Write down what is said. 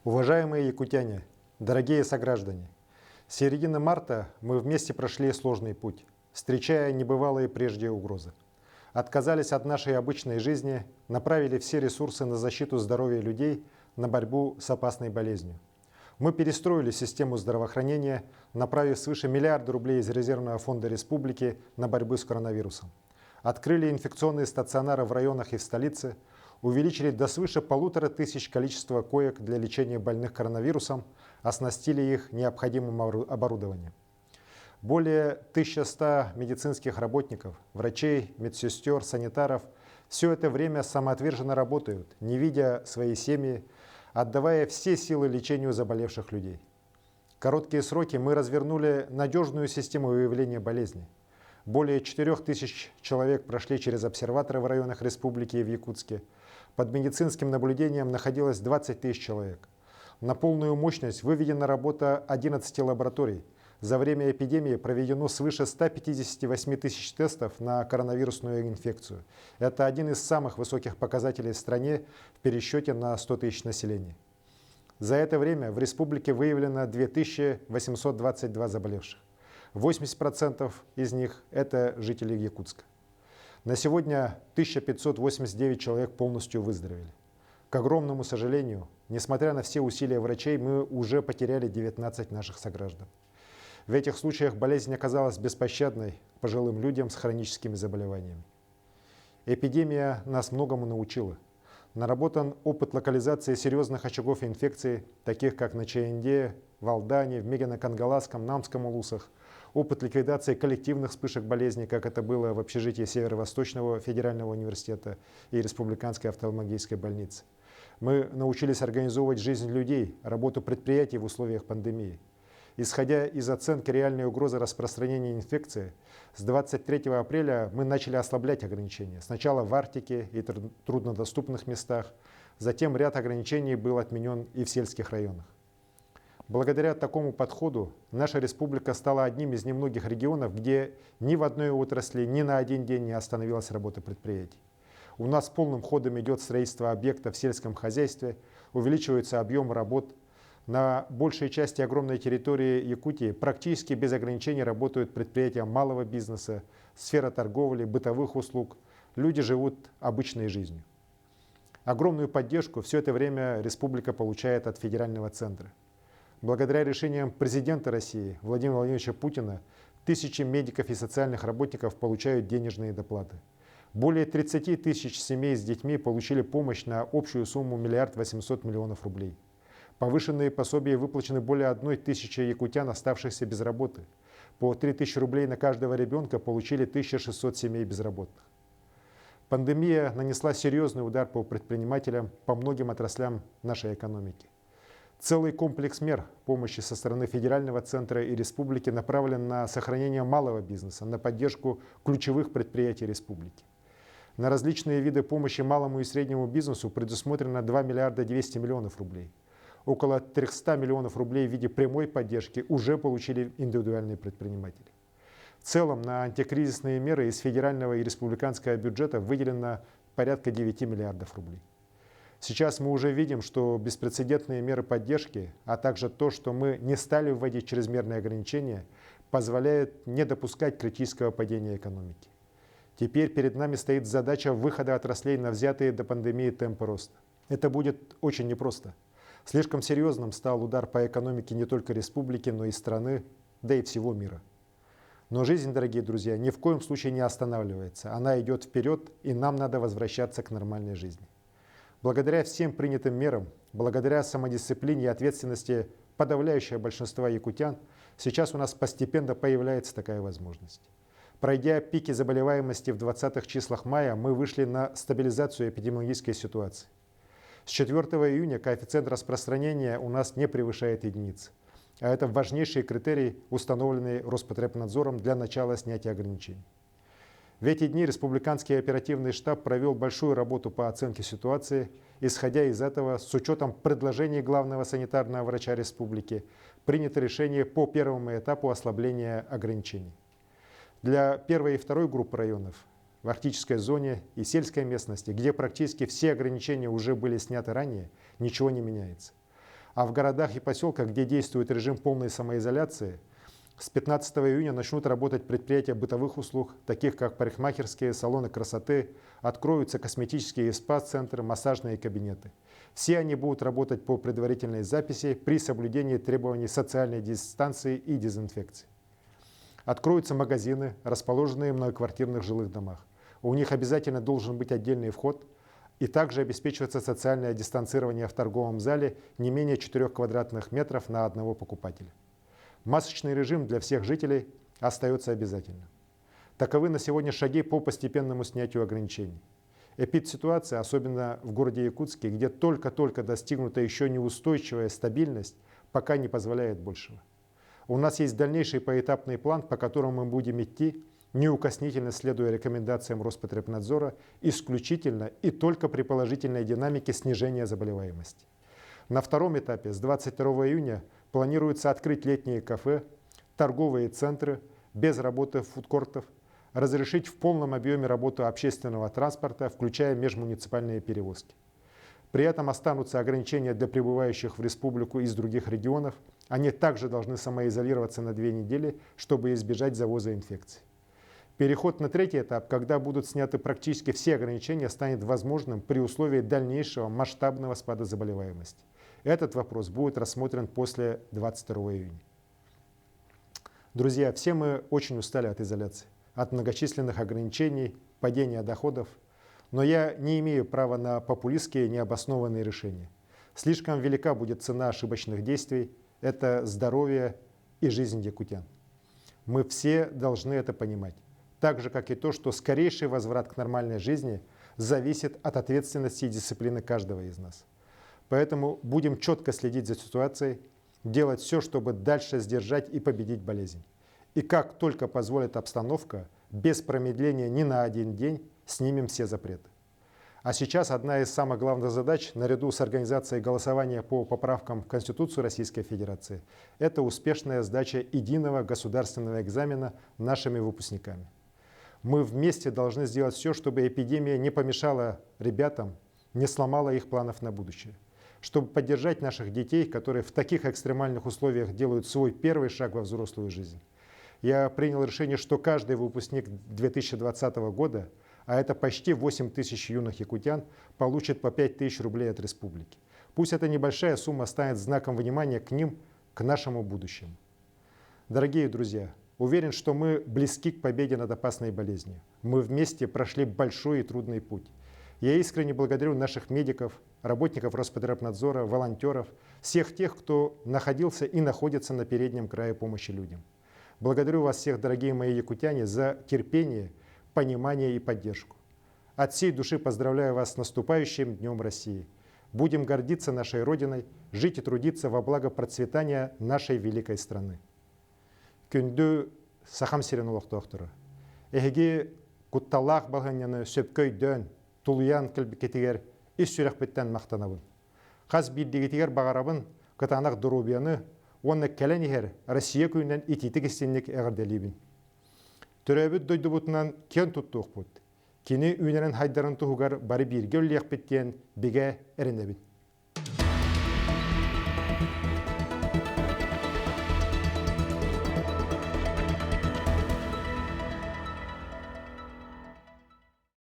Уважаемые якутяне, дорогие сограждане, с середины марта мы вместе прошли сложный путь, встречая небывалые прежде угрозы. Отказались от нашей обычной жизни, направили все ресурсы на защиту здоровья людей, на борьбу с опасной болезнью. Мы перестроили систему здравоохранения, направив свыше миллиарда рублей из резервного фонда республики на борьбу с коронавирусом. Открыли инфекционные стационары в районах и в столице, увеличили до свыше 1500 количество коек для лечения больных коронавирусом, оснастили их необходимым оборудованием. Более 1100 медицинских работников, врачей, медсестер, санитаров все это время самоотверженно работают, не видя свои семьи, отдавая все силы лечению заболевших людей. В короткие сроки мы развернули надежную систему выявления болезней. Более 4000 человек прошли через обсерваторы в районах республики и в Якутске. Под медицинским наблюдением находилось 20 тысяч человек. На полную мощность выведена работа 11 лабораторий. За время эпидемии проведено свыше 158 тысяч тестов на коронавирусную инфекцию. Это один из самых высоких показателей в стране в пересчете на 100 тысяч населения. За это время в республике выявлено 2822 заболевших. 80% из них – это жители Якутска. На сегодня 1589 человек полностью выздоровели. К огромному сожалению, несмотря на все усилия врачей, мы уже потеряли 19 наших сограждан. В этих случаях болезнь оказалась беспощадной к пожилым людям с хроническими заболеваниями. Эпидемия нас многому научила. Наработан опыт локализации серьезных очагов инфекции, таких как на Чаянде, в Алдане, в Мегино-Кангаласском, Намском улусах, опыт ликвидации коллективных вспышек болезни, как это было в общежитии Северо-Восточного федерального университета и Республиканской офтальмологической больницы. Мы научились организовывать жизнь людей, работу предприятий в условиях пандемии. Исходя из оценки реальной угрозы распространения инфекции, с 23 апреля мы начали ослаблять ограничения. Сначала в Арктике и труднодоступных местах, затем ряд ограничений был отменен и в сельских районах. Благодаря такому подходу наша республика стала одним из немногих регионов, где ни в одной отрасли ни на один день не остановилась работа предприятий. У нас полным ходом идет строительство объектов в сельском хозяйстве, увеличивается объем работ. На большей части огромной территории Якутии практически без ограничений работают предприятия малого бизнеса, сфера торговли, бытовых услуг. Люди живут обычной жизнью. Огромную поддержку все это время республика получает от федерального центра. Благодаря решениям президента России Владимира Владимировича Путина тысячи медиков и социальных работников получают денежные доплаты. Более 30 тысяч семей с детьми получили помощь на общую сумму 1 800 000 000 рублей. Повышенные пособия выплачены более 1000 якутян, оставшихся без работы. По 3000 рублей на каждого ребенка получили 1600 семей безработных. Пандемия нанесла серьезный удар по предпринимателям, по многим отраслям нашей экономики. Целый комплекс мер помощи со стороны федерального центра и республики направлен на сохранение малого бизнеса, на поддержку ключевых предприятий республики. На различные виды помощи малому и среднему бизнесу предусмотрено 2 200 000 000 рублей. Около 300 миллионов рублей в виде прямой поддержки уже получили индивидуальные предприниматели. В целом на антикризисные меры из федерального и республиканского бюджета выделено порядка 9 миллиардов рублей. Сейчас мы уже видим, что беспрецедентные меры поддержки, а также то, что мы не стали вводить чрезмерные ограничения, позволяют не допускать критического падения экономики. Теперь перед нами стоит задача выхода отраслей на взятые до пандемии темпы роста. Это будет очень непросто. Слишком серьезным стал удар по экономике не только республики, но и страны, да и всего мира. Но жизнь, дорогие друзья, ни в коем случае не останавливается. Она идет вперед, и нам надо возвращаться к нормальной жизни. Благодаря всем принятым мерам, благодаря самодисциплине и ответственности подавляющего большинства якутян, сейчас у нас постепенно появляется такая возможность. Пройдя пики заболеваемости в 20-х числах мая, мы вышли на стабилизацию эпидемиологической ситуации. С 4 июня коэффициент распространения у нас не превышает единицы. А это важнейший критерий, установленный Роспотребнадзором для начала снятия ограничений. В эти дни республиканский оперативный штаб провел большую работу по оценке ситуации. Исходя из этого, с учетом предложений главного санитарного врача республики, принято решение по первому этапу ослабления ограничений. Для первой и второй групп районов в арктической зоне и сельской местности, где практически все ограничения уже были сняты ранее, ничего не меняется. А в городах и поселках, где действует режим полной самоизоляции, с 15 июня начнут работать предприятия бытовых услуг, таких как парикмахерские, салоны красоты, откроются косметические спа-центры, массажные кабинеты. Все они будут работать по предварительной записи при соблюдении требований социальной дистанции и дезинфекции. Откроются магазины, расположенные в многоквартирных жилых домах. У них обязательно должен быть отдельный вход, и также обеспечивается социальное дистанцирование в торговом зале не менее 4 квадратных метров на одного покупателя. Масочный режим для всех жителей остается обязательным. Таковы на сегодня шаги по постепенному снятию ограничений. Эпидситуация, особенно в городе Якутске, где только-только достигнута еще неустойчивая стабильность, пока не позволяет большего. У нас есть дальнейший поэтапный план, по которому мы будем идти, неукоснительно следуя рекомендациям Роспотребнадзора, исключительно и только при положительной динамике снижения заболеваемости. На втором этапе с 22 июня планируется открыть летние кафе, торговые центры без работы фудкортов, разрешить в полном объеме работу общественного транспорта, включая межмуниципальные перевозки. При этом останутся ограничения для прибывающих в республику из других регионов. Они также должны самоизолироваться на 2 недели, чтобы избежать завоза инфекций. Переход на третий этап, когда будут сняты практически все ограничения, станет возможным при условии дальнейшего масштабного спада заболеваемости. Этот вопрос будет рассмотрен после 22 июня. Друзья, все мы очень устали от изоляции, от многочисленных ограничений, падения доходов. Но я не имею права на популистские необоснованные решения. Слишком велика будет цена ошибочных действий. Это здоровье и жизнь якутян. Мы все должны это понимать. Так же, как и то, что скорейший возврат к нормальной жизни зависит от ответственности и дисциплины каждого из нас. Поэтому будем четко следить за ситуацией, делать все, чтобы дальше сдержать и победить болезнь. И как только позволит обстановка, без промедления ни на один день снимем все запреты. А сейчас одна из самых главных задач, наряду с организацией голосования по поправкам в Конституцию Российской Федерации, это успешная сдача единого государственного экзамена нашими выпускниками. Мы вместе должны сделать все, чтобы эпидемия не помешала ребятам, не сломала их планов на будущее. Чтобы поддержать наших детей, которые в таких экстремальных условиях делают свой первый шаг во взрослую жизнь. Я принял решение, что каждый выпускник 2020 года, а это почти 8 тысяч юных якутян, получит по 5 тысяч рублей от республики. Пусть эта небольшая сумма станет знаком внимания к ним, к нашему будущему. Дорогие друзья, уверен, что мы близки к победе над опасной болезнью. Мы вместе прошли большой и трудный путь. Я искренне благодарю наших медиков, работников Роспотребнадзора, волонтеров, всех тех, кто находился и находится на переднем крае помощи людям. Благодарю вас всех, дорогие мои якутяне, за терпение, понимание и поддержку. От всей души поздравляю вас с наступающим Днем России. Будем гордиться нашей Родиной, жить и трудиться во благо процветания нашей великой страны. Күнді сахам сирен олықтықтыры. Әхеге құтталақ бағаняны сөпкөйден, тулуян кілбекетігер ис сүрәқпеттен мақтанабын. Қаз биддегетігер бағарабын қытанақ дұрубияны, оны кәлен ехер Россия күйінен ититік істенлік әғірделейбін. Түрәбіт дойды бұтынан кен тұттуық бұд. Кені үйнерін хайдарын тұғығар бары бірге өліяқ беттен беге әрінебін.